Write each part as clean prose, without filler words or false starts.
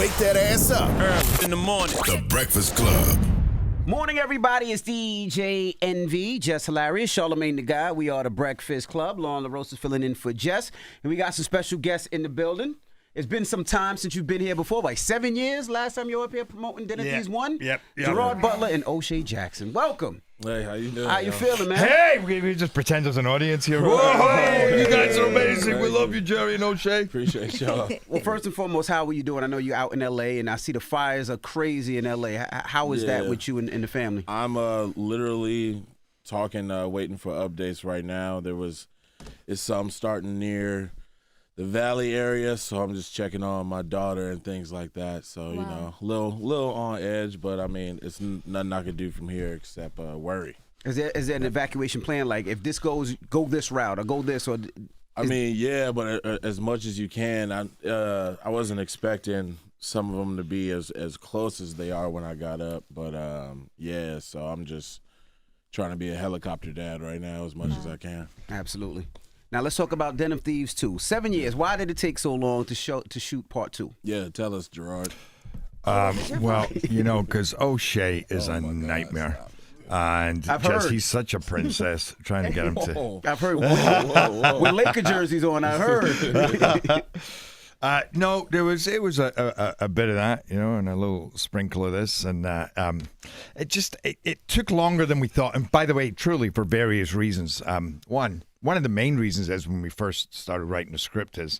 Wake that ass up. Early in the morning. The Breakfast Club. Morning, everybody. It's DJ NV, Jess Hilarious, Charlamagne the Guy. We are the Breakfast Club. Lauren LaRosa is filling in for Jess. And we got some special guests in the building. It's been some time since you've been here before, like 7 years. Last time you were up here promoting Dinner Thieves 1. Yep. Gerard, Butler, and O'Shea Jackson. Welcome. Hey, how you doing? How you feeling, man? Hey, we just pretend there's an audience here. Whoa, you guys are amazing. We love you, Jerry and O'Shea. Appreciate y'all. Well, first and foremost, how are you doing? I know you're out in L.A., and I see the fires are crazy in L.A. How is that with you and the family? I'm literally talking, waiting for updates right now. It's some starting near the Valley area, so I'm just checking on my daughter and things like that. So, you know, little on edge, but I mean, it's nothing I can do from here except worry. Is there an evacuation plan? Like, if this goes, go this route or go this, or? I mean, yeah, but as much as you can. I wasn't expecting some of them to be as close as they are when I got up, but yeah. So I'm just trying to be a helicopter dad right now as much as I can. Absolutely. Now let's talk about Den of Thieves 2. 7 years. Why did it take so long to shoot part 2? Yeah, tell us, Gerard. Well, you know, because O'Shea is a nightmare. And just he's such a princess, trying to get him to. I've heard. With Laker jerseys on, I heard. No, it was a bit of that, you know, and a little sprinkle of this, and it took longer than we thought. And by the way, truly for various reasons. One of the main reasons is when we first started writing the script is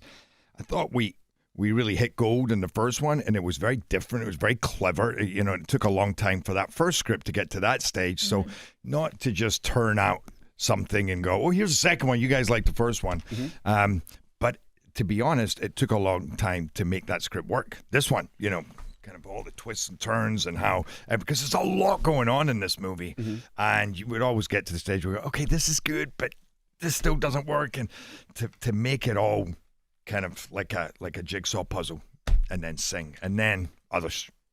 I thought we really hit gold in the first one, and it was very different. It was very clever. You know, it took a long time for that first script to get to that stage. So not to just turn out something and go, oh, here's the second one. You guys like the first one. But to be honest, it took a long time to make that script work. This one, you know, kind of all the twists and turns and how, because there's a lot going on in this movie. And you would always get to the stage where you go, okay, this is good, but this still doesn't work. And to make it all kind of like a jigsaw puzzle and then sing. And then other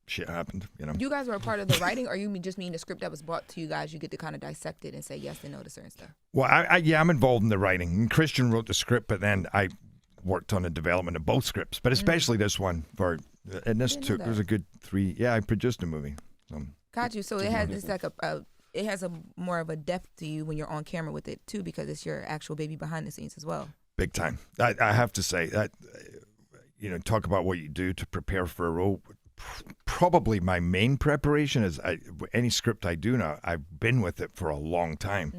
shit happened, you know. You guys were a part of the writing, or you just mean the script that was brought to you guys, you get to kind of dissect it and say yes and no to certain stuff? Well, I'm involved in the writing. And Christian wrote the script, but then I worked on the development of both scripts, but especially this one and this took, it was a good 3, I produced the movie. So. Got you. So it has, it's like it has a more of a depth to you when you're on camera with it too, because it's your actual baby behind the scenes as well. Big time. I have to say that, you know, talk about what you do to prepare for a role. Probably my main preparation is any script I do now, I've been with it for a long time.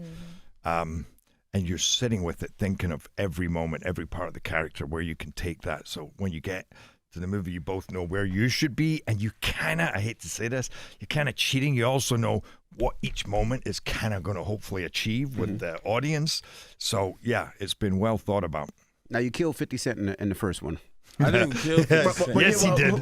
And you're sitting with it thinking of every moment, every part of the character, where you can take that. So when you get to the movie, you both know where you should be, and you kind of, I hate to say this, you're kind of cheating. You also know what each moment is kind of going to hopefully achieve with the audience. So, yeah, it's been well thought about. Now, you killed 50 Cent in the first one. I didn't kill 50 Cent. Yes, he did.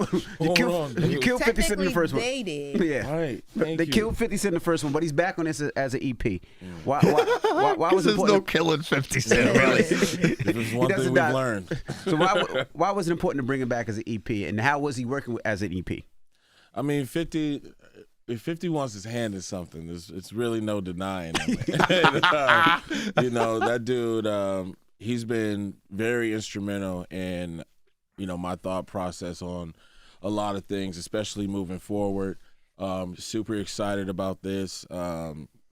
You killed 50 Cent in the first one. They did. Yeah. Right. They killed 50 Cent in the first one, but he's back on this as an EP. Why was it important? There's no killing 50 Cent, really. There's one thing we've learned. So why was it important to bring him back as an EP, and how was he working as an EP? I mean, 50... If 50 wants his hand in something, it's really no denying it. You know, that dude, he's been very instrumental in, you know, my thought process on a lot of things, especially moving forward. Super excited about this.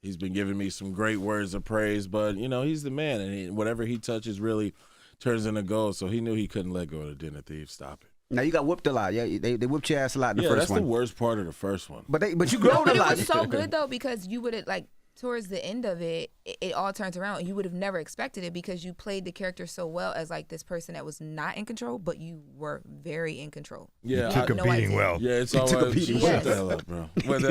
He's been giving me some great words of praise, but, you know, he's the man, and whatever he touches really turns into gold, so he knew he couldn't let go of the Den of Thieves. Stop it. Now, you got whooped a lot. Yeah, they whipped your ass a lot in the first one. Yeah, that's the worst part of the first one. But you grown a lot. It was so good, though, because you would have, like, towards the end of it, it all turns around. And you would have never expected it because you played the character so well as, like, this person that was not in control, but you were very in control. Yeah, you took a beating well. Yeah, it's always, shut the hell up, bro. But,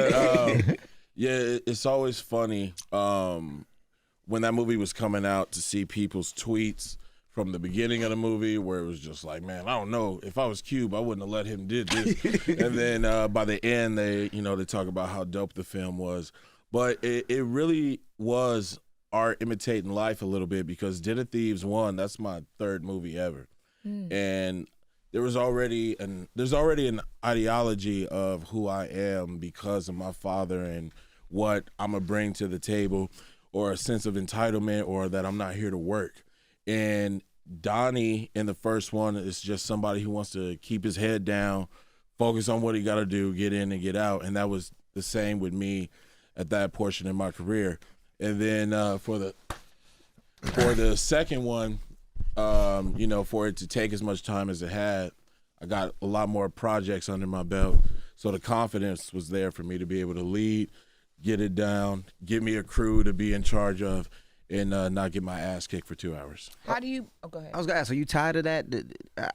yeah, it's always funny when that movie was coming out to see people's tweets from the beginning of the movie where it was just like, man, I don't know. If I was Cube, I wouldn't have let him did this. And then by the end, they talk about how dope the film was. But it really was art imitating life a little bit, because Den of Thieves 1, that's my third movie ever. And there's already an ideology of who I am because of my father and what I'm going to bring to the table, or a sense of entitlement, or that I'm not here to work. And Donnie in the first one is just somebody who wants to keep his head down, focus on what he got to do, get in and get out. And that was the same with me at that portion in my career. And then for the second one, you know, for it to take as much time as it had, I got a lot more projects under my belt. So the confidence was there for me to be able to lead, get it down, give me a crew to be in charge of, and not get my ass kicked for 2 hours. How do you? Oh, go ahead. I was gonna ask, are you tired of that?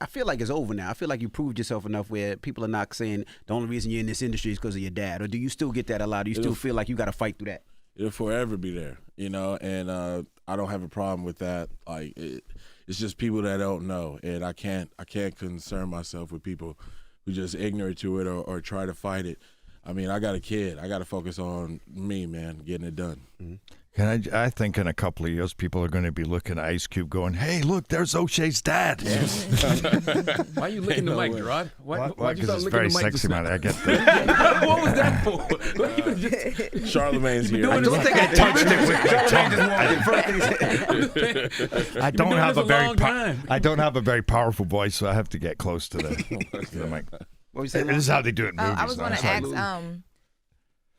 I feel like it's over now. I feel like you proved yourself enough where people are not saying the only reason you're in this industry is because of your dad. Or do you still get that a lot? Do you still feel like you got to fight through that? It'll forever be there, you know, and I don't have a problem with that. Like it's just people that don't know, and I can't concern myself with people who just ignorant to it or try to fight it. I mean, I got a kid. I got to focus on me, man, getting it done. Mm-hmm. I think in a couple of years, people are going to be looking at Ice Cube going, hey, look, there's O'Shea's dad. Why are you licking the mic, Gerard? Why you Because start it's licking very the mic? sexy, man. I get that. What was that for? Charlamagne's here. I don't think I touched it with my tongue. I don't have a very powerful voice, so I have to get close to the mic. What were you saying? This is how they do it in movies. I was though. going to Sorry. ask.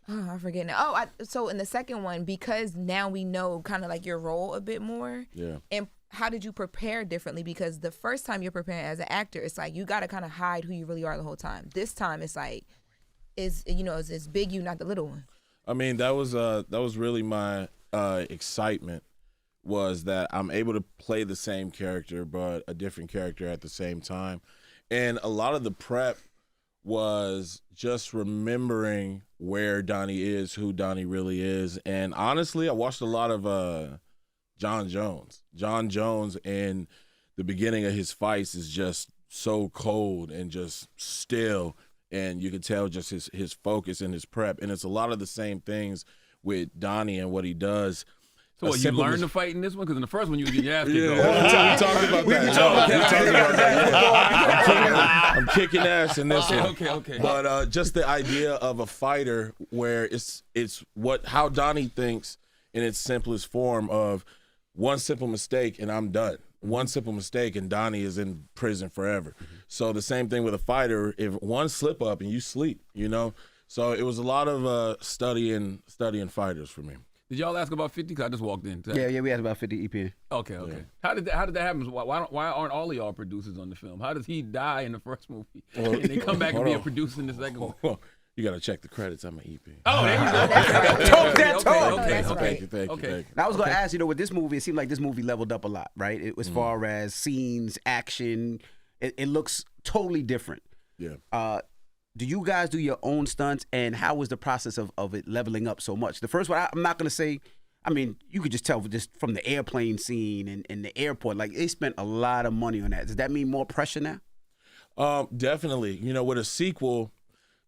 I forget now. So in the second one, because now we know kind of like your role a bit more. Yeah. And how did you prepare differently? Because the first time you're preparing as an actor, it's like you got to kind of hide who you really are the whole time. This time, it's like, it's big you, not the little one. I mean, that was really my excitement, was that I'm able to play the same character but a different character at the same time. And a lot of the prep was just remembering where Donnie is, who Donnie really is. And honestly, I watched a lot of John Jones. John Jones in the beginning of his fights is just so cold and just still. And you can tell just his focus and his prep. And it's a lot of the same things with Donnie and what he does. So what, you learned to fight in this one? Because in the first one, you was getting your ass kicked. We talked about that. I'm kicking ass in this one. Okay. But just the idea of a fighter where it's how Donnie thinks in its simplest form of one simple mistake and I'm done. One simple mistake and Donnie is in prison forever. So the same thing with a fighter. If one slip up and you sleep, you know. So it was a lot of studying fighters for me. Did y'all ask about 50? Because I just walked in. Yeah, we had about 50 EP. Okay. Yeah. How did that happen? Why aren't all of y'all producers on the film? How does he die in the first movie and they come back and be a producer in the second one? You got to check the credits. I'm an EP. Oh, there you go. Talk that talk. Okay. That's right. Thank you. And I was going to ask, with this movie, it seemed like this movie leveled up a lot, right? As far as scenes, action, it looks totally different. Yeah. Do you guys do your own stunts, and how was the process of it leveling up so much? The first one, I'm not going to say, I mean, you could just tell just from the airplane scene and the airport, like they spent a lot of money on that. Does that mean more pressure now? Definitely. With a sequel,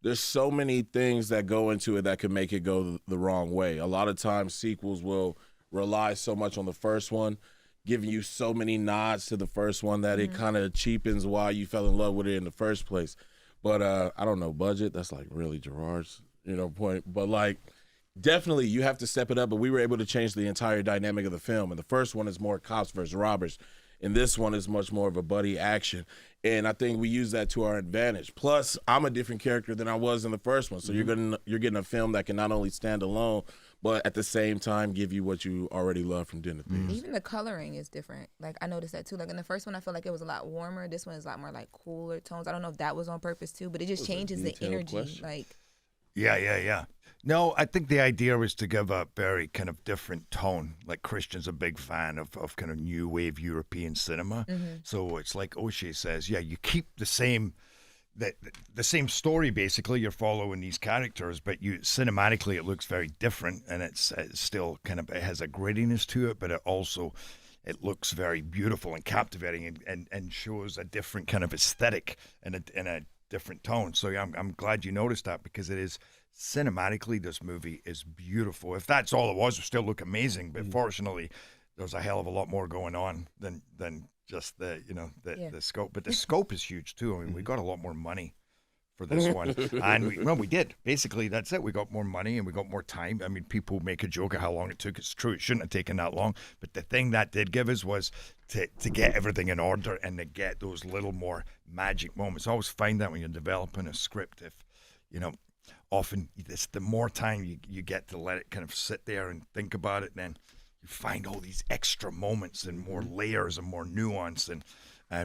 there's so many things that go into it that could make it go the wrong way. A lot of times sequels will rely so much on the first one, giving you so many nods to the first one that it kind of cheapens why you fell in love with it in the first place. But I don't know, budget, that's like really Gerard's, point. But like, definitely you have to step it up. But we were able to change the entire dynamic of the film. And the first one is more cops versus robbers. And this one is much more of a buddy action. And I think we use that to our advantage. Plus, I'm a different character than I was in the first one. So you're getting a film that can not only stand alone, but at the same time give you what you already love from Dinner Thieves. Even the coloring is different. Like, I noticed that too. Like in the first one, I felt like it was a lot warmer. This one is a lot more like cooler tones. I don't know if that was on purpose too, but it just changes the energy. Question. Like, Yeah. No, I think the idea was to give a very kind of different tone. Like Christian's a big fan of kind of new wave European cinema. So it's like O'Shea says, you keep the same story basically. You're following these characters, but cinematically it looks very different, and it's still kind of, it has a grittiness to it, but it looks very beautiful and captivating and shows a different kind of aesthetic and a different tone. So I'm glad you noticed that, because it is cinematically, this movie is beautiful. If that's all it was, it would still look amazing. But fortunately, there's a hell of a lot more going on than just the scope. But the scope is huge too. I mean, we got a lot more money for this one. And we did. Basically, that's it. We got more money and we got more time. I mean, people make a joke of how long it took. It's true. It shouldn't have taken that long. But the thing that did give us was to get everything in order and to get those little more magic moments. I always find that when you're developing a script, if, often the more time you get to let it kind of sit there and think about it, then you find all these extra moments and more layers and more nuance and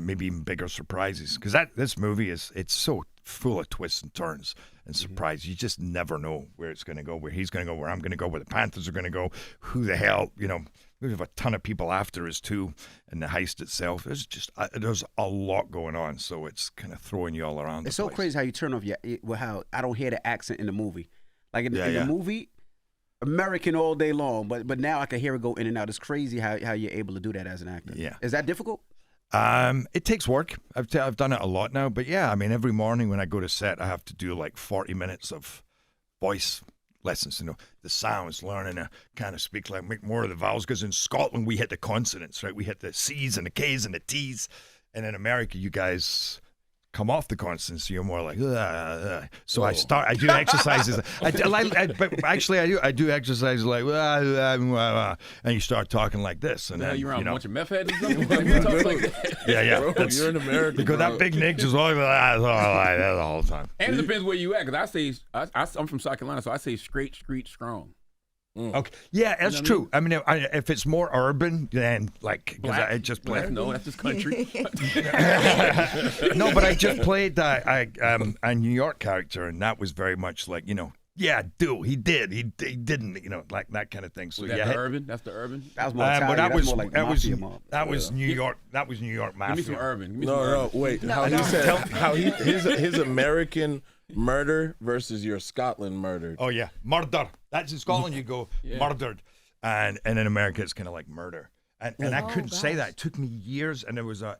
maybe even bigger surprises. Because this movie it's so full of twists and turns and surprises. You just never know where it's going to go, where he's going to go, where I'm going to go, where the Panthers are going to go, who the hell, we have a ton of people after us too, and the heist itself. There's a lot going on, so it's kind of throwing you all around. It's so crazy how you turn off how I don't hear the accent in the movie. Like in the movie, American all day long, but now I can hear it go in and out. It's crazy how you're able to do that as an actor. Yeah. Is that difficult? It takes work. I've done it a lot now, but yeah, I mean, every morning when I go to set, I have to do like 40 minutes of voice lessons, the sounds, learning to kind of speak, like make more of the vowels, because in Scotland we hit the consonants, right? We hit the C's and the K's and the T's, and in America you guys come off the consonants, so you're more like so I do exercises. I do exercises like and you start talking like this, and then you're around a bunch of meth heads or something. Like, you talk like that. Yeah. Bro, you're in America. Because that big Nick just always like that the whole time. And it depends where you at, because I'm from South Carolina, so I say straight, street, strong. Okay. Yeah, that's true. I mean, if it's more urban, then I just play. No, that's just country. No, but I just played a New York character, and that was very much like, yeah, he did, he didn't, like that kind of thing. So was that the urban? That's the urban. That was more Italian. But that was more like that was New York. That was New York mafia. Give me some urban. No, wait. How he said his American murder versus your Scotland murdered. Oh yeah, murder. That's in Scotland. You go murdered, and in America it's kind of like murder. And I couldn't say that. It took me years. And there was a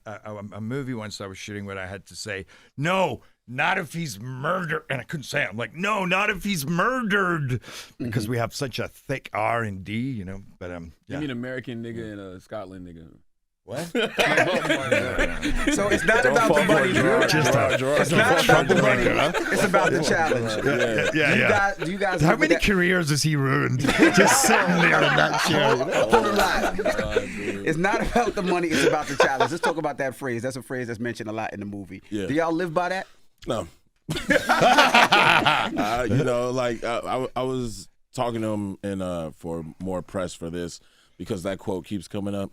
movie once I was shooting where I had to say, no, not if he's murdered. And I couldn't say it. I'm like, no, not if he's murdered, because we have such a thick R and D, But You mean American nigga and a Scotland nigga? What? So it's not about the money. It's not about the money. It's about the challenge. Yeah. Do you guys? How many careers has he ruined just sitting there in that chair? It's not about the money. It's about the challenge. Let's talk about that phrase. That's a phrase that's mentioned a lot in the movie. Yeah. Do y'all live by that? No. I was talking to him and for more press for this, because that quote keeps coming up.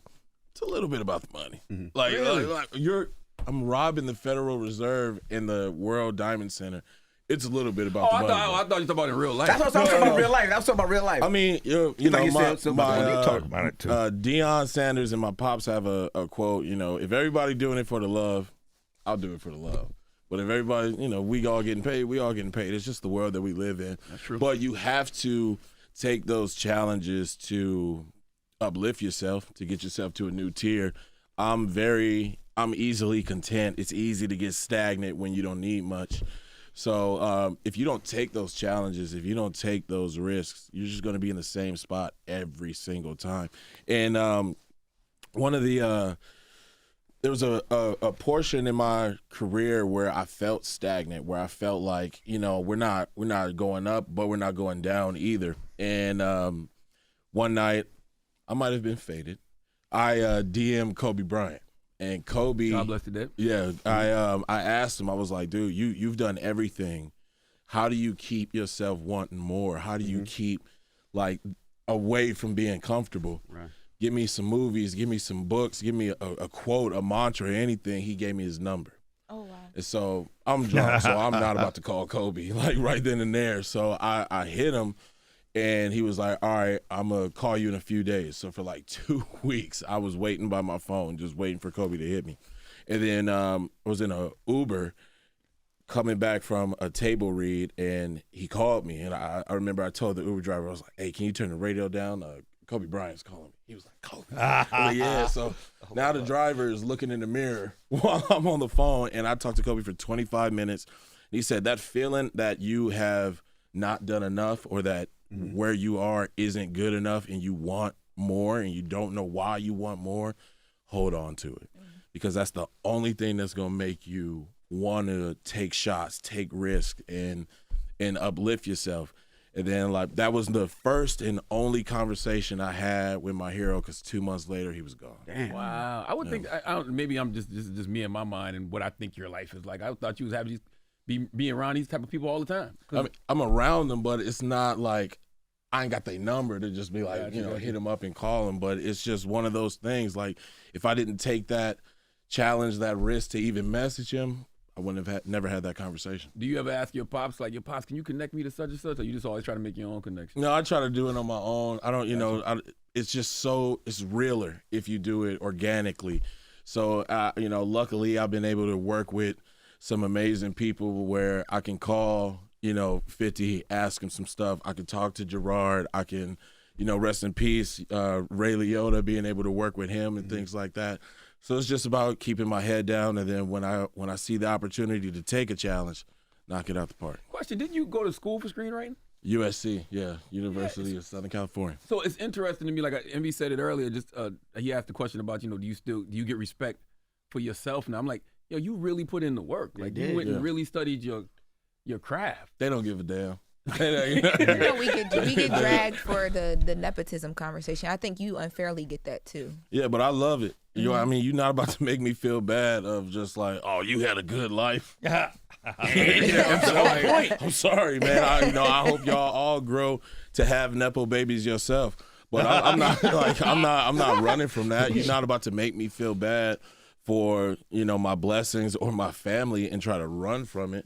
It's a little bit about the money. Mm-hmm. I'm robbing the Federal Reserve in the World Diamond Center. It's a little bit about the money. I thought you were talking about in real life. That's what I'm talking about. Real life. That's talking about real life. I mean, talk about it too. Deion Sanders and my pops have a quote. If everybody doing it for the love, I'll do it for the love. But if everybody, we all getting paid, we all getting paid. It's just the world that we live in. That's true. But you have to take those challenges to uplift yourself, to get yourself to a new tier. I'm easily content. It's easy to get stagnant when you don't need much. So if you don't take those challenges, if you don't take those risks, you're just going to be in the same spot every single time. And there was a portion in my career where I felt stagnant, where I felt like, we're not going up, but we're not going down either. And one night, I might have been faded. I DM'd Kobe Bryant, and Kobe. God bless the dead. Yeah, I asked him. I was like, dude, you've done everything. How do you keep yourself wanting more? How do you keep away from being comfortable? Right. Give me some movies. Give me some books. Give me a quote, a mantra, anything. He gave me his number. Oh wow. And so I'm drunk, so I'm not about to call Kobe right then and there. So I hit him. And he was like, all right, I'm going to call you in a few days. So for 2 weeks, I was waiting by my phone, just waiting for Kobe to hit me. And then I was in a Uber coming back from a table read, and he called me. And I remember I told the Uber driver, I was like, hey, can you turn the radio down? Kobe Bryant's calling me. He was like, Kobe. I was like, yeah. So now the driver is looking in the mirror while I'm on the phone, and I talked to Kobe for 25 minutes. And he said, that feeling that you have not done enough, or that where you are isn't good enough and you want more and you don't know why you want more, hold on to it. Because that's the only thing that's going to make you want to take shots, take risks, and uplift yourself. And then like that was the first and only conversation I had with my hero, because 2 months later he was gone. Damn. Wow. I would think, I don't, maybe I'm just, this is just me in my mind and what I think your life is like. I thought you was having be around these type of people all the time. I mean, I'm around them, but it's not like I ain't got their number to just be like, hit them up and call them. But it's just one of those things. Like if I didn't take that challenge, that risk to even message him, I wouldn't have never had that conversation. Do you ever ask your pops, like, your pops, can you connect me to such and such? Or you just always try to make your own connection? No, I try to do it on my own. I don't, it's just it's realer if you do it organically. So, luckily I've been able to work with some amazing people where I can call, 50, ask him some stuff. I can talk to Gerard. I can, rest in peace, Ray Liotta, being able to work with him and things like that. So it's just about keeping my head down, and then when I see the opportunity to take a challenge, knock it out the park. Question, didn't you go to school for screenwriting? USC, yeah, University of Southern California. So it's interesting to me, like Envy said it earlier, just he asked the question about, do you get respect for yourself? Now I'm like, yo, you really put in the work. Like you went and really studied your craft. They don't give a damn. We get dragged for the nepotism conversation. I think you unfairly get that too. Yeah, but I love it. I mean, you're not about to make me feel bad of just like, oh, you had a good life. I'm sorry, man. I hope y'all all grow to have nepo babies yourself. But I'm not running from that. You're not about to make me feel bad for my blessings or my family and try to run from it.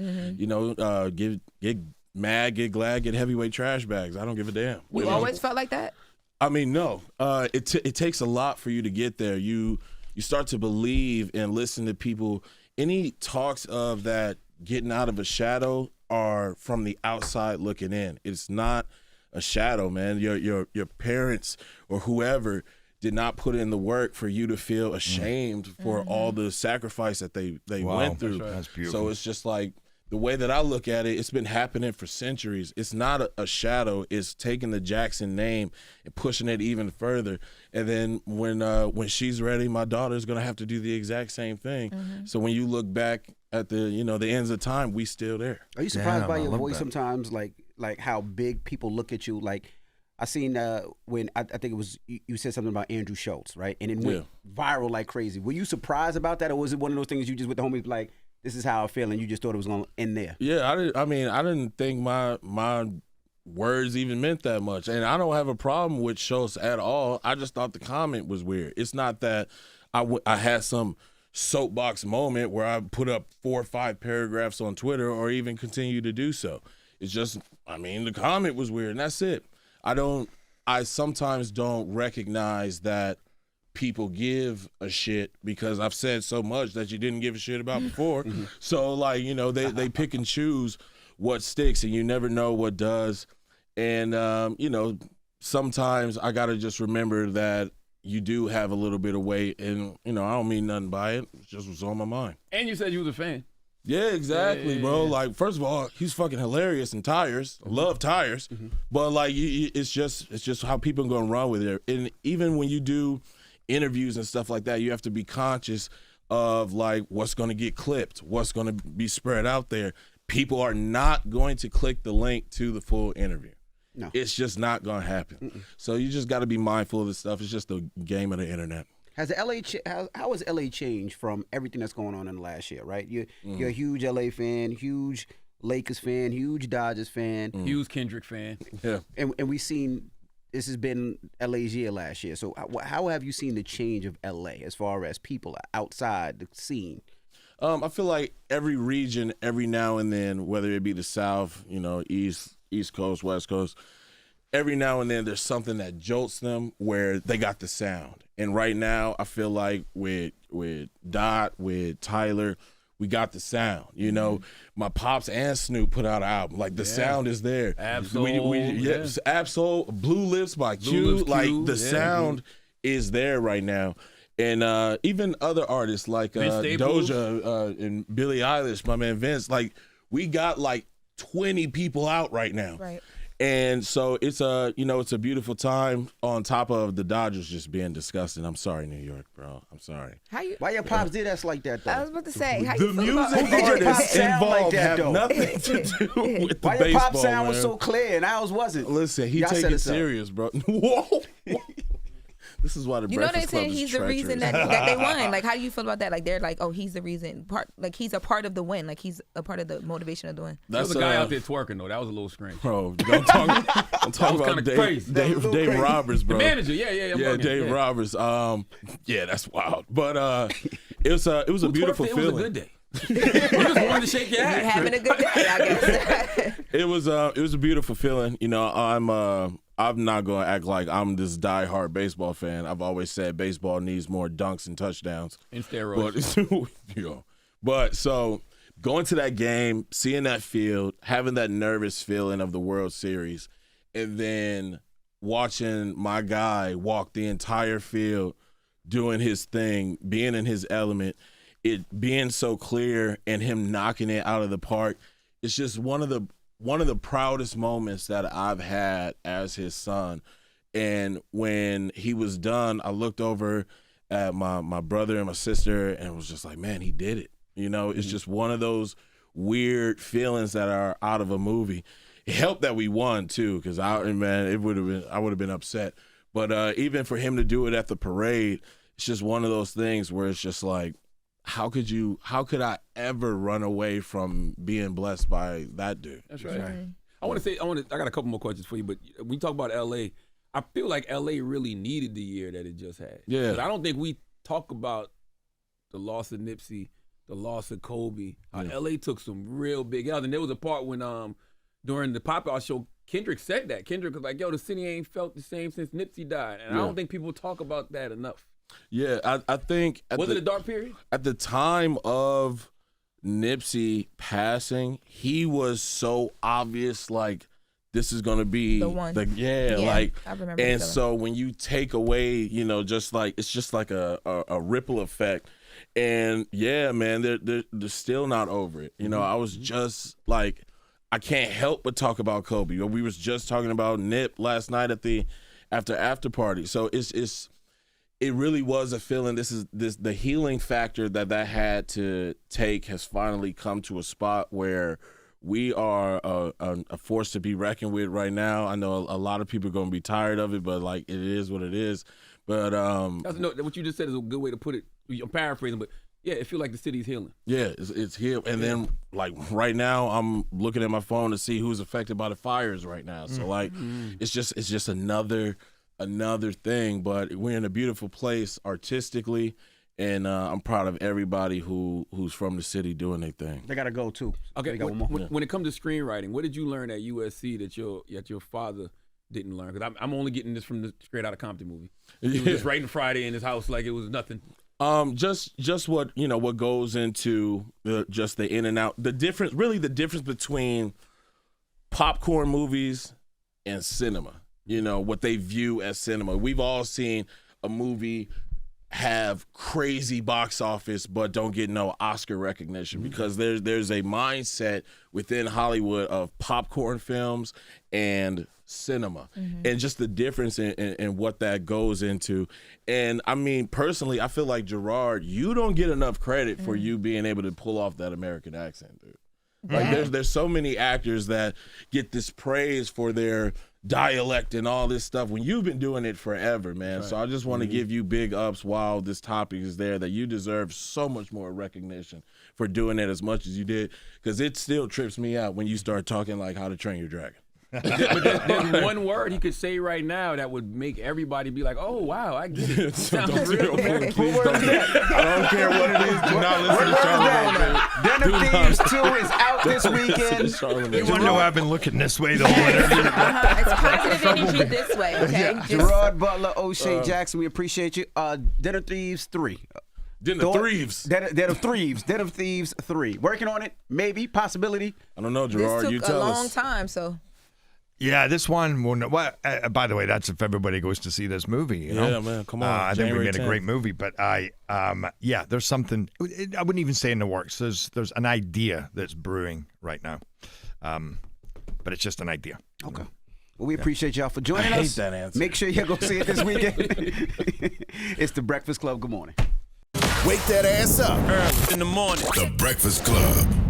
Get mad, get glad, get heavyweight trash bags. I don't give a damn. You always felt like that? I mean, no. It takes a lot for you to get there. You start to believe and listen to people. Any talks of that getting out of a shadow are from the outside looking in. It's not a shadow, man. Your parents or whoever did not put in the work for you to feel ashamed for all the sacrifice that they went through. That's beautiful. So it's just like, the way that I look at it, it's been happening for centuries. It's not a shadow. It's taking the Jackson name and pushing it even further. And then when she's ready, my daughter's gonna have to do the exact same thing. So when you look back at the the ends of time, we still there. Are you surprised by your voice sometimes? Like how big people look at you. Like I seen when I think it was you said something about Andrew Schultz, right? And it went viral like crazy. Were you surprised about that, or was it one of those things you just with the homies like, this is how I feel, and you just thought it was going to end there? Yeah, I didn't think my words even meant that much. And I don't have a problem with Schultz at all. I just thought the comment was weird. It's not that I had some soapbox moment where I put up 4 or 5 paragraphs on Twitter or even continue to do so. It's just, the comment was weird, and that's it. I sometimes don't recognize that people give a shit because I've said so much that you didn't give a shit about before. So they pick and choose what sticks, and you never know what does. And sometimes I gotta just remember that you do have a little bit of weight, and I don't mean nothing by it. It's just what's on my mind. And you said you was a fan. Yeah, exactly, bro. Like, first of all, he's fucking hilarious in tires. Love tires, but like, it's just how people are gonna run with it. And even when you do interviews and stuff like that, you have to be conscious of like what's going to get clipped, what's going to be spread out there. People are not going to click the link to the full interview. No, it's just not going to happen. So you just got to be mindful of this stuff. It's just the game of the internet. How has LA changed from everything that's going on in the last year? Right, you're a huge LA fan, huge Lakers fan, huge Dodgers fan, huge Kendrick fan. Yeah, and we've seen. This has been LA's year last year. So how have you seen the change of LA as far as people outside the scene? I feel like every region, every now and then, whether it be the South, East Coast, West Coast, every now and then there's something that jolts them where they got the sound. And right now, I feel like with Dot, with Tyler, we got the sound. My Pops and Snoop put out an album. Like, the sound is there. Absol. Absol. Blue Lips by Q. Like, the sound is there right now. And even other artists like Doja and Billie Eilish, my man Vince, like, we got like 20 people out right now. Right. And so it's a beautiful time on top of the Dodgers just being disgusting. I'm sorry, New York, bro. I'm sorry. Why your pops did us like that, though? I was about to say, how The you feel about music artists sound like involved that, have though? nothing to do with the Why baseball, your pop sound was man. so clear and ours wasn't? Listen, he Y'all take set it us up. serious, bro. Whoa. This is why the You know they Breakfast Club saying is he's the reason treacherous. that they won. Like, how do you feel about that? Like, they're like, oh, he's the reason. He's a part of the win. Like, he's a part of the motivation of the win. There was a guy out there twerking though. That was a little strange. Bro, don't talk was about kinda crazy. Dave Roberts, bro. The manager, yeah, I'm Yeah, bugging. Dave Roberts. Yeah, that's wild. But it was a beautiful It feeling. was a good day. You just wanted to shake your You're ass. having a good day, I guess. It was a beautiful feeling. You know, I'm not gonna act like I'm this diehard baseball fan. I've always said baseball needs more dunks and touchdowns. In steroids. But so going to that game, seeing that field, having that nervous feeling of the World Series, and then watching my guy walk the entire field, doing his thing, being in his element, it being so clear and him knocking it out of the park, it's just one of the proudest moments that I've had as his son. And when he was done, I looked over at my brother and my sister and was just like, man, he did it. You know, it's just one of those weird feelings that are out of a movie. It helped that we won too, because I would have been upset. But even for him to do it at the parade, it's just one of those things where it's just like, how could I ever run away from being blessed by that dude? That's right. I got a couple more questions for you, but when you talk about LA, I feel like LA really needed the year that it just had. Yeah. 'Cause I don't think we talk about the loss of Nipsey, the loss of Kobe. LA took some real big L's. And there was a part when during the Pop-Out show, Kendrick said that. Kendrick was like, yo, the city ain't felt the same since Nipsey died. And I don't think people talk about that enough. Yeah, I think Was it a dark period? at the time of Nipsey passing, he was so obvious, like this is gonna be The one. like I remember and feeling. so when you take away, you know, just like it's just like a ripple effect, and yeah, man, they're still not over it. You know, I was just like, I can't help but talk about Kobe. We was just talking about Nip last night at the after party, so it really was a feeling. The healing factor that had to take has finally come to a spot where we are a force to be reckoned with right now. I know a lot of people are going to be tired of it, but like it is what it is. But What you just said is a good way to put it. I'm paraphrasing, but yeah, it feels like the city's healing. yeah, it's healed. And then like right now, I'm looking at my phone to see who's affected by the fires right now. So like, it's just another thing, but we're in a beautiful place artistically, and I'm proud of everybody who's from the city doing their thing. They got to go, too. Okay, They got one more. when it comes to screenwriting, what did you learn at USC that your father didn't learn? Because I'm only getting this from the Straight Outta Compton movie. He was just writing Friday in his house like it was nothing. Just what goes into the in and out, the difference between popcorn movies and cinema. You know, what they view as cinema. We've all seen a movie have crazy box office but don't get no Oscar recognition because there's a mindset within Hollywood of popcorn films and cinema, and just the difference in what that goes into. And I mean, personally, I feel like Gerard, you don't get enough credit for you being able to pull off that American accent, dude. Like there's so many actors that get this praise for their dialect and all this stuff when you've been doing it forever, man. So I just want to give you big ups while this topic is there, that you deserve so much more recognition for doing it as much as you did, because it still trips me out when you start talking like How to Train Your Dragon. But there's one word he could say right now that would make everybody be like, "Oh wow, I get it." Sounds real. Please don't. I don't care what it is. Do not listen to Charlamagne. Den of Thieves 2 is out this weekend. You wonder why I've been looking this way the whole interview. It's positive energy this way, okay? Just- Gerard, Butler, O'Shea Jackson, we appreciate you. Den of Thieves 3. Den of Thieves. Den of Thieves 3. Working on it, maybe, possibility. I don't know, Gerard. this You took a tell long us. time, so. Yeah, this one. By the way, that's if everybody goes to see this movie. You know? Yeah, man, come on. I think we January made a 10th. great movie, but there's something. I wouldn't even say in the works. There's an idea that's brewing right now, but it's just an idea. Okay. Well, we appreciate y'all for joining us. I hate that answer. Make sure you go see it this weekend. It's The Breakfast Club. Good morning. Wake that ass up. In the morning. The Breakfast Club.